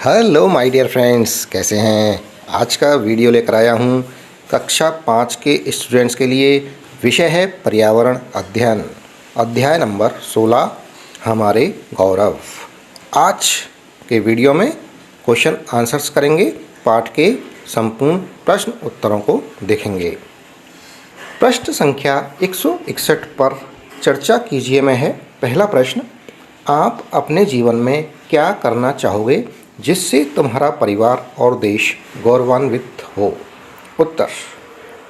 Hello my dear friends, कैसे हैं। आज का वीडियो लेकर आया हूँ कक्षा 5 के स्टूडेंट्स के लिए। विषय है पर्यावरण अध्ययन, अध्याय नंबर 16, हमारे गौरव। आज के वीडियो में क्वेश्चन आंसर्स करेंगे, पाठ के संपूर्ण प्रश्न उत्तरों को देखेंगे। प्रश्न संख्या 161 पर चर्चा कीजिए में है पहला प्रश्न, आप अपने जीवन में क्या करना चाहोगे जिससे तुम्हारा परिवार और देश गौरवान्वित हो। उत्तर,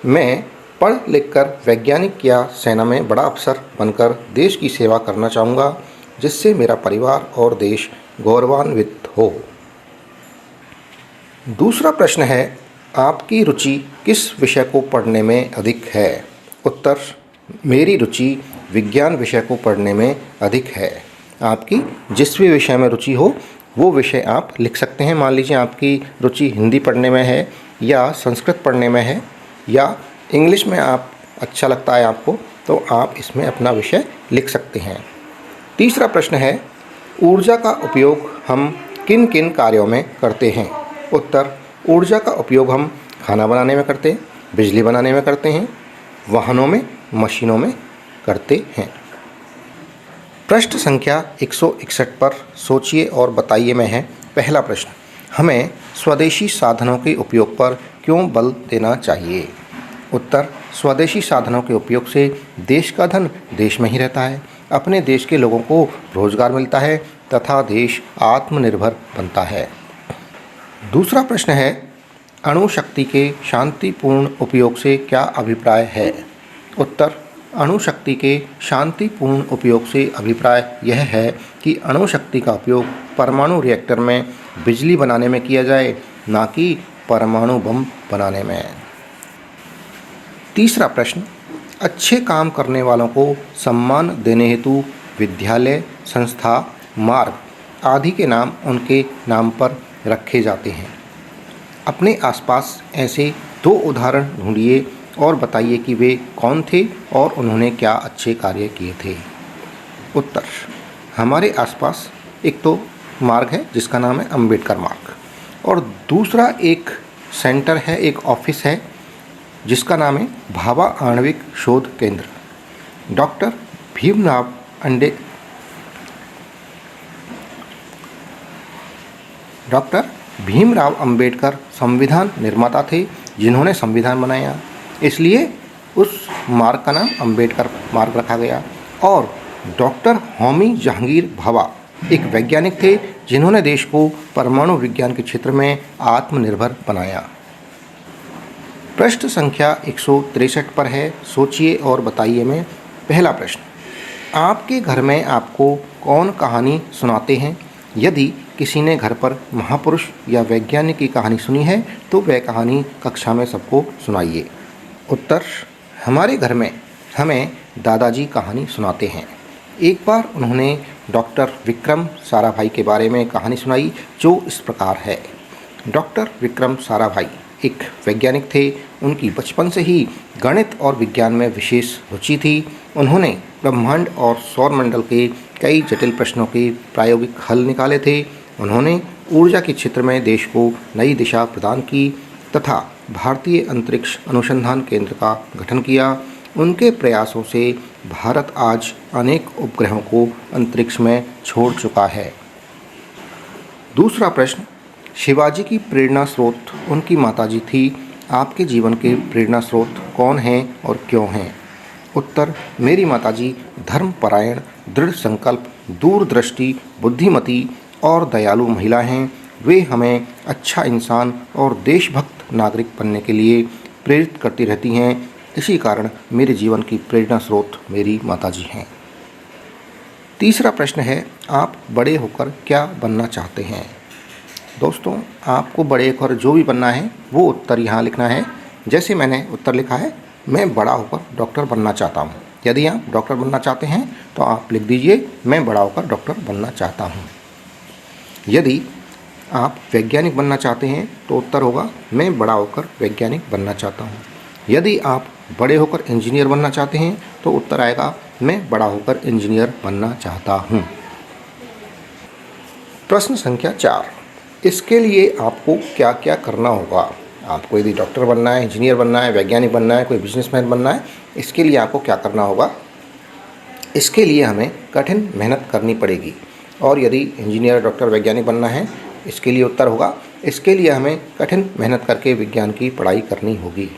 मैं पढ़ लिखकर वैज्ञानिक या सेना में बड़ा अफसर बनकर देश की सेवा करना चाहूँगा जिससे मेरा परिवार और देश गौरवान्वित हो। दूसरा प्रश्न है, आपकी रुचि किस विषय को पढ़ने में अधिक है। उत्तर, मेरी रुचि विज्ञान विषय को पढ़ने में अधिक है। आपकी जिस भी विषय में रुचि हो वो विषय आप लिख सकते हैं। मान लीजिए आपकी रुचि हिंदी पढ़ने में है या संस्कृत पढ़ने में है या इंग्लिश में आप अच्छा लगता है आपको, तो आप इसमें अपना विषय लिख सकते हैं। तीसरा प्रश्न है, ऊर्जा का उपयोग हम किन किन कार्यों में करते हैं। उत्तर, ऊर्जा का उपयोग हम खाना बनाने में करते हैं, बिजली बनाने में करते हैं, वाहनों में, मशीनों में करते हैं। प्रश्न संख्या 161 पर सोचिए और बताइए में है पहला प्रश्न, हमें स्वदेशी साधनों के उपयोग पर क्यों बल देना चाहिए। उत्तर, स्वदेशी साधनों के उपयोग से देश का धन देश में ही रहता है, अपने देश के लोगों को रोजगार मिलता है तथा देश आत्मनिर्भर बनता है। दूसरा प्रश्न है, अणु शक्ति के शांतिपूर्ण उपयोग से क्या अभिप्राय है। उत्तर, अणु शक्ति के शांतिपूर्ण उपयोग से अभिप्राय यह है कि अणु शक्ति का उपयोग परमाणु रिएक्टर में बिजली बनाने में किया जाए, ना कि परमाणु बम बनाने में। तीसरा प्रश्न, अच्छे काम करने वालों को सम्मान देने हेतु विद्यालय, संस्था, मार्ग आदि के नाम उनके नाम पर रखे जाते हैं। अपने आसपास ऐसे 2 उदाहरण ढूंढिए और बताइए कि वे कौन थे और उन्होंने क्या अच्छे कार्य किए थे। उत्तर, हमारे आसपास एक तो मार्ग है जिसका नाम है अंबेडकर मार्ग, और दूसरा एक सेंटर है, एक ऑफिस है जिसका नाम है भाभा आणविक शोध केंद्र। डॉक्टर भीमराव अंबेडकर संविधान निर्माता थे जिन्होंने संविधान बनाया, इसलिए उस मार्ग का नाम अंबेडकर मार्ग रखा गया। और डॉक्टर होमी जहांगीर भाभा एक वैज्ञानिक थे जिन्होंने देश को परमाणु विज्ञान के क्षेत्र में आत्मनिर्भर बनाया। प्रश्न संख्या 163 पर है, सोचिए और बताइए में पहला प्रश्न, आपके घर में आपको कौन कहानी सुनाते हैं। यदि किसी ने घर पर महापुरुष या वैज्ञानिक की कहानी सुनी है तो वह कहानी कक्षा में सबको सुनाइए। उत्तर, हमारे घर में हमें दादाजी कहानी सुनाते हैं। एक बार उन्होंने डॉक्टर विक्रम साराभाई के बारे में कहानी सुनाई जो इस प्रकार है। डॉक्टर विक्रम साराभाई एक वैज्ञानिक थे। उनकी बचपन से ही गणित और विज्ञान में विशेष रुचि थी। उन्होंने ब्रह्मांड और सौरमंडल के कई जटिल प्रश्नों के प्रायोगिक हल निकाले थे। उन्होंने ऊर्जा के क्षेत्र में देश को नई दिशा प्रदान की तथा भारतीय अंतरिक्ष अनुसंधान केंद्र का गठन किया। उनके प्रयासों से भारत आज अनेक उपग्रहों को अंतरिक्ष में छोड़ चुका है। दूसरा प्रश्न, शिवाजी की प्रेरणा स्रोत उनकी माताजी थी। आपके जीवन के प्रेरणा स्रोत कौन हैं और क्यों हैं। उत्तर, मेरी माताजी धर्मपरायण, दृढ़ संकल्प, दूरदृष्टि, बुद्धिमती और दयालु महिला हैं। वे हमें अच्छा इंसान और देशभक्त नागरिक बनने के लिए प्रेरित करती रहती हैं। इसी कारण मेरे जीवन की प्रेरणा स्रोत मेरी माताजी हैं। तीसरा प्रश्न है, आप बड़े होकर क्या बनना चाहते हैं। दोस्तों, आपको बड़े होकर जो भी बनना है वो उत्तर यहाँ लिखना है। जैसे मैंने उत्तर लिखा है, मैं बड़ा होकर डॉक्टर बनना चाहता हूँ। यदि आप डॉक्टर बनना चाहते हैं तो आप लिख दीजिए, मैं बड़ा होकर डॉक्टर बनना चाहता हूँ। यदि आप वैज्ञानिक बनना चाहते हैं तो उत्तर होगा, मैं बड़ा होकर वैज्ञानिक बनना चाहता हूँ। यदि आप बड़े होकर इंजीनियर बनना चाहते हैं तो उत्तर आएगा, मैं बड़ा होकर इंजीनियर बनना चाहता हूँ। प्रश्न संख्या 4, इसके लिए आपको क्या क्या करना होगा? आपको यदि डॉक्टर बनना है, इंजीनियर बनना है, वैज्ञानिक बनना है, कोई बिजनेसमैन बनना है, इसके लिए आपको क्या करना होगा? इसके लिए हमें कठिन मेहनत करनी पड़ेगी। और यदि इंजीनियर, डॉक्टर, वैज्ञानिक बनना है, इसके लिए उत्तर होगा, इसके लिए हमें कठिन मेहनत करके विज्ञान की पढ़ाई करनी होगी।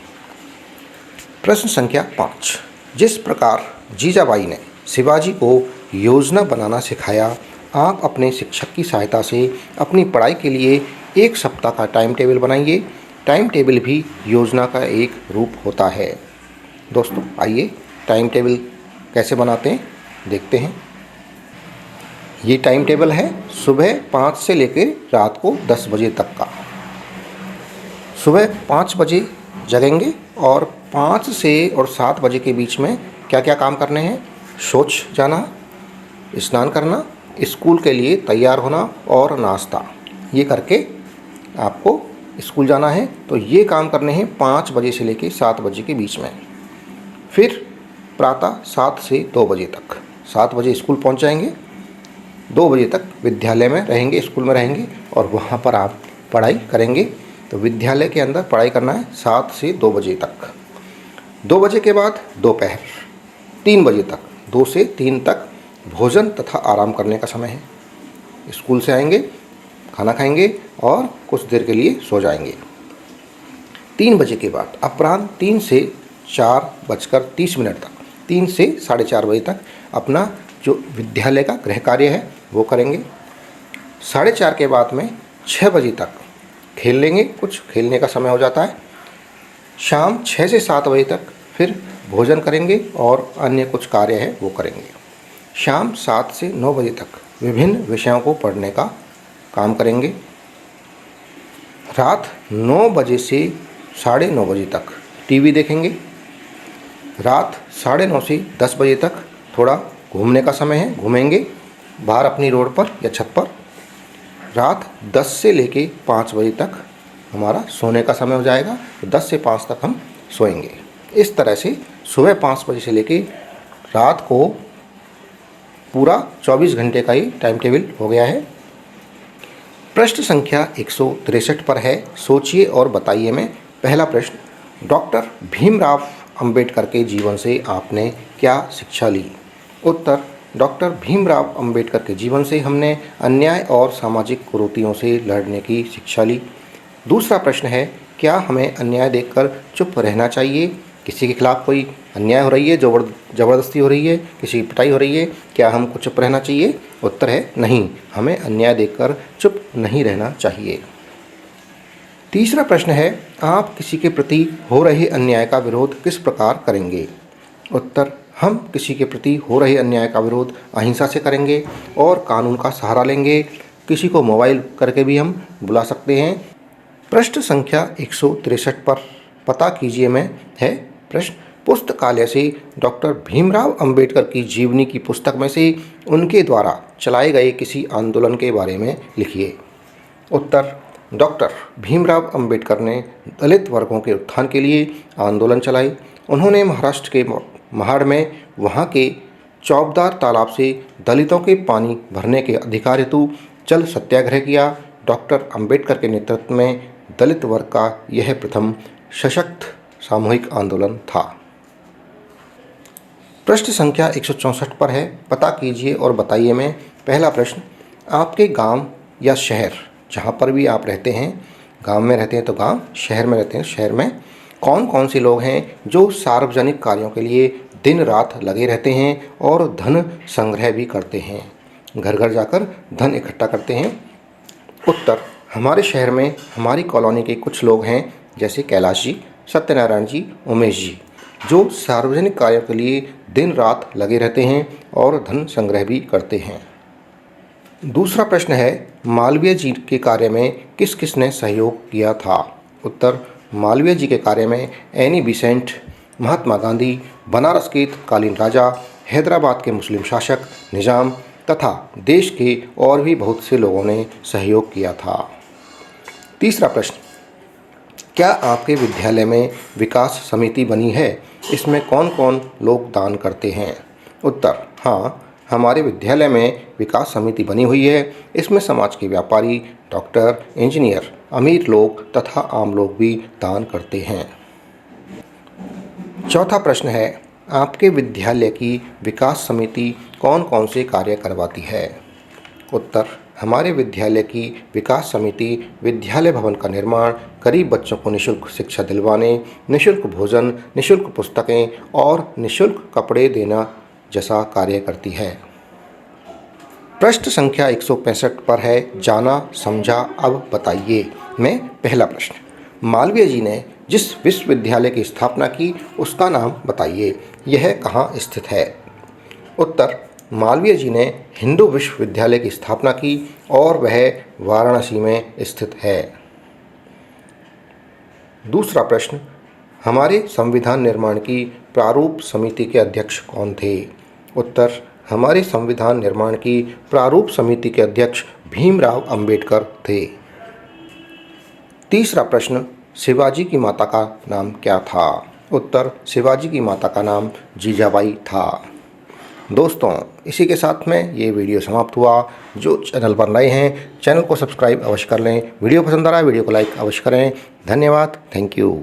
प्रश्न संख्या 5। जिस प्रकार जीजाबाई ने शिवाजी को योजना बनाना सिखाया, आप अपने शिक्षक की सहायता से अपनी पढ़ाई के लिए 1 सप्ताह का टाइम टेबल बनाइए। टाइम टेबल भी योजना का एक रूप होता है। दोस्तों आइए टाइम टेबल कैसे बनाते हैं देखते हैं। ये टाइम टेबल है सुबह 5 से लेकर रात को 10 बजे तक का। सुबह 5 बजे जगेंगे और 5 से और 7 बजे के बीच में क्या क्या काम करने हैं? शौच जाना, स्नान करना, स्कूल के लिए तैयार होना और नाश्ता। ये करके आपको स्कूल जाना है, तो ये काम करने हैं 5 बजे से लेकर 7 बजे के बीच में। फिर प्रातः 7 से 2 बजे तक, 7 बजे स्कूल पहुंच जाएंगे, 2 बजे तक विद्यालय में रहेंगे, स्कूल में रहेंगे और वहाँ पर आप पढ़ाई करेंगे। तो विद्यालय के अंदर पढ़ाई करना है 7 से 2 बजे तक। 2 बजे के बाद दोपहर 3 बजे तक, 2 से 3 तक भोजन तथा आराम करने का समय है। स्कूल से आएंगे, खाना खाएंगे और कुछ देर के लिए सो जाएंगे। 3 बजे के बाद अपराह्न 3 से 4:30 तक, 3 से 4:30 बजे तक अपना जो विद्यालय का गृह कार्य है वो करेंगे। 4:30 के बाद में 6 बजे तक खेल लेंगे, कुछ खेलने का समय हो जाता है। शाम 6 से 7 बजे तक फिर भोजन करेंगे और अन्य कुछ कार्य है वो करेंगे। शाम 7 से 9 बजे तक विभिन्न विषयों को पढ़ने का काम करेंगे। रात 9 बजे से 9:30 बजे तक टीवी देखेंगे। रात 9:30 से 10 बजे तक थोड़ा घूमने का समय है, घूमेंगे बाहर अपनी रोड पर या छत पर। रात 10 से लेके 5 बजे तक हमारा सोने का समय हो जाएगा, तो 10 से 5 तक हम सोएंगे। इस तरह से सुबह 5 बजे से लेके रात को पूरा 24 घंटे का ही टाइम टेबल हो गया है। प्रश्न संख्या 163 पर है, सोचिए और बताइए में पहला प्रश्न, डॉक्टर भीमराव अंबेडकर के जीवन से आपने क्या शिक्षा ली? उत्तर, डॉक्टर भीमराव अंबेडकर के जीवन से हमने अन्याय और सामाजिक कुरीतियों से लड़ने की शिक्षा ली। दूसरा प्रश्न है, क्या हमें अन्याय देखकर चुप रहना चाहिए? किसी के खिलाफ कोई अन्याय हो रही है, ज़बरदस्ती हो रही है, किसी की पिटाई हो रही है, क्या हमको चुप रहना चाहिए? उत्तर है नहीं, हमें अन्याय देखकर चुप नहीं रहना चाहिए। तीसरा प्रश्न है, आप किसी के प्रति हो रहे अन्याय का विरोध किस प्रकार करेंगे? उत्तर, हम किसी के प्रति हो रहे अन्याय का विरोध अहिंसा से करेंगे और कानून का सहारा लेंगे। किसी को मोबाइल करके भी हम बुला सकते हैं। प्रश्न संख्या 163 पर पता कीजिए में है प्रश्न, पुस्तकालय से डॉक्टर भीमराव अंबेडकर की जीवनी की पुस्तक में से उनके द्वारा चलाए गए किसी आंदोलन के बारे में लिखिए। उत्तर, डॉक्टर भीमराव अंबेडकर ने दलित वर्गों के उत्थान के लिए आंदोलन चलाई। उन्होंने महाराष्ट्र के महाड़ में वहाँ के चौबदार तालाब से दलितों के पानी भरने के अधिकार हेतु जल सत्याग्रह किया। डॉक्टर अंबेडकर के नेतृत्व में दलित वर्ग का यह प्रथम सशक्त सामूहिक आंदोलन था। प्रश्न संख्या 164 पर है, पता कीजिए और बताइए में पहला प्रश्न, आपके गांव या शहर जहां पर भी आप रहते हैं, गांव में रहते हैं तो गांव, शहर में रहते हैं शहर में, कौन कौन से लोग हैं जो सार्वजनिक कार्यों के लिए दिन रात लगे रहते हैं और धन संग्रह भी करते हैं, घर घर जाकर धन इकट्ठा करते हैं? उत्तर, हमारे शहर में हमारी कॉलोनी के कुछ लोग हैं, जैसे कैलाश जी, सत्यनारायण जी, उमेश जी, जो सार्वजनिक कार्यों के लिए दिन रात लगे रहते हैं और धन संग्रह भी करते हैं। दूसरा प्रश्न है, मालवीय जी के कार्य में किस किसने सहयोग किया था? उत्तर, मालवीय जी के कार्य में एनी बिसेंट, महात्मा गांधी, बनारस के तत्कालीन राजा, हैदराबाद के मुस्लिम शासक निज़ाम तथा देश के और भी बहुत से लोगों ने सहयोग किया था। तीसरा प्रश्न, क्या आपके विद्यालय में विकास समिति बनी है? इसमें कौन कौन लोग दान करते हैं? उत्तर, हाँ, हमारे विद्यालय में विकास समिति बनी हुई है। इसमें समाज के व्यापारी, डॉक्टर, इंजीनियर, अमीर लोग तथा आम लोग भी दान करते हैं। चौथा प्रश्न है, आपके विद्यालय की विकास समिति कौन कौन से कार्य करवाती है? उत्तर, हमारे विद्यालय की विकास समिति विद्यालय भवन का निर्माण, गरीब बच्चों को निःशुल्क शिक्षा दिलवाने, निःशुल्क भोजन, निःशुल्क पुस्तकें और निःशुल्क कपड़े देना जैसा कार्य करती है। प्रश्न संख्या 165 पर है, जाना समझा अब बताइए। में पहला प्रश्न, मालवीय जी ने जिस विश्वविद्यालय की स्थापना की उसका नाम बताइए। यह कहाँ स्थित है? उत्तर, मालवीय जी ने हिंदू विश्वविद्यालय की स्थापना की और वह वाराणसी में स्थित है। दूसरा प्रश्न, हमारे संविधान निर्माण की प्रारूप समिति के अध्यक्ष कौन थे? उत्तर, हमारे संविधान निर्माण की प्रारूप समिति के अध्यक्ष भीमराव अंबेडकर थे। तीसरा प्रश्न, शिवाजी की माता का नाम क्या था? उत्तर, शिवाजी की माता का नाम जीजाबाई था। दोस्तों, इसी के साथ में ये वीडियो समाप्त हुआ। जो चैनल पर नए हैं, चैनल को सब्सक्राइब अवश्य कर लें। वीडियो पसंद आ रहा है, वीडियो को लाइक अवश्य करें। धन्यवाद। Thank you.